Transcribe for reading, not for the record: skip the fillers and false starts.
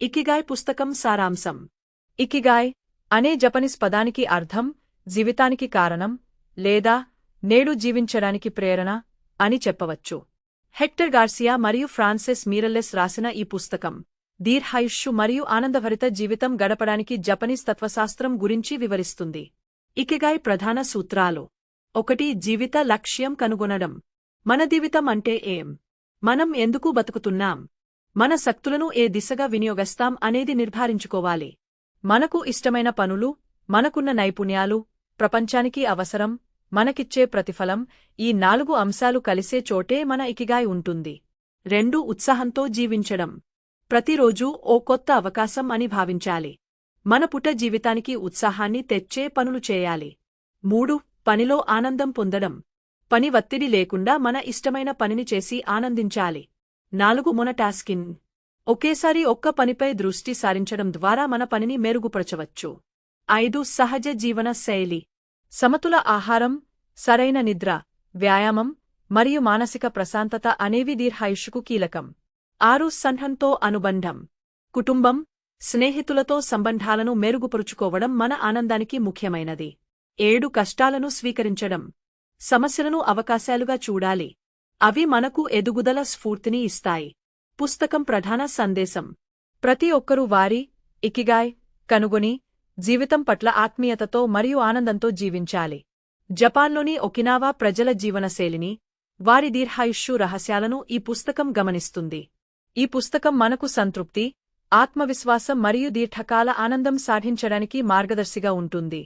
Ikigai పుస్తకం సారాంశం. Ikigai అనే జపనీస్ పదానికి అర్థం జీవితానికి కారణం లేదా నేడు జీవించడానికి ప్రేరణ అని చెప్పవచ్చు. హెక్టర్ గార్సియా మరియు ఫ్రాన్సెస్ మీరల్లెస్ రాసిన ఈ పుస్తకం దీర్ఘాయుష్షు మరియు ఆనందభరిత జీవితం గడపడానికి జపనీస్ తత్వశాస్త్రం గురించి వివరిస్తుంది. ఇకిగాయ్ ప్రధాన సూత్రాలు. 1. జీవిత లక్ష్యం కనుగొనడం. మన జీవితం అంటే ఏం? మనం ఎందుకు బతుకుతున్నాం? మన శక్తులను ఏ దిశగా వినియోగిస్తాం అనేది నిర్ధారించుకోవాలి. మనకు ఇష్టమైన పనులు, మనకున్న నైపుణ్యాలు, ప్రపంచానికి అవసరం, మనకిచ్చే ప్రతిఫలం, ఈ 4 అంశాలు కలిసే చోటే మన ఇకిగాయ్ ఉంటుంది. 2. ఉత్సాహంతో జీవించడం. ప్రతిరోజూ ఓ కొత్త అవకాశం అని భావించాలి. మన పుట్ట జీవితానికి ఉత్సాహాన్ని తెచ్చే పనులు చేయాలి. 3. పనిలో ఆనందం పొందడం. పని ఒత్తిడి లేకుండా మన ఇష్టమైన పనిని చేసి ఆనందించాలి. 4. మొనటాస్కింగ్. ఒకేసారి ఒక్క పనిపై దృష్టి సారించడం ద్వారా మన పనిని మెరుగుపరచవచ్చు. 5. సహజ జీవన శైలి. సమతుల ఆహారం, సరైన నిద్ర, వ్యాయామం మరియు మానసిక ప్రశాంతత అనేవి దీర్ఘాయుష్షుకు కీలకం. 6. సన్నిహిత అనుబంధం. కుటుంబం, స్నేహితులతో సంబంధాలను మెరుగుపరుచుకోవడం మన ఆనందానికి ముఖ్యమైనది. 7. కష్టాలను స్వీకరించడం. సమస్యలను అవకాశాలుగా చూడాలి. అవి మనకు ఎదుగుదల స్ఫూర్తిని ఇస్తాయి. పుస్తకం ప్రధాన సందేశం. ప్రతి ఒక్కరూ వారి ఇకిగాయ్ కనుగొని జీవితం పట్ల ఆత్మీయతతో మరియు ఆనందంతో జీవించాలి. జపాన్లోని ఒకినావా ప్రజల జీవనశైలిని, వారి దీర్ఘాయుష్షు రహస్యాలను ఈ పుస్తకం గమనిస్తుంది. ఈ పుస్తకం మనకు సంతృప్తి, ఆత్మవిశ్వాసం మరియు దీర్ఘకాల ఆనందం సాధించడానికి మార్గదర్శిగా ఉంటుంది.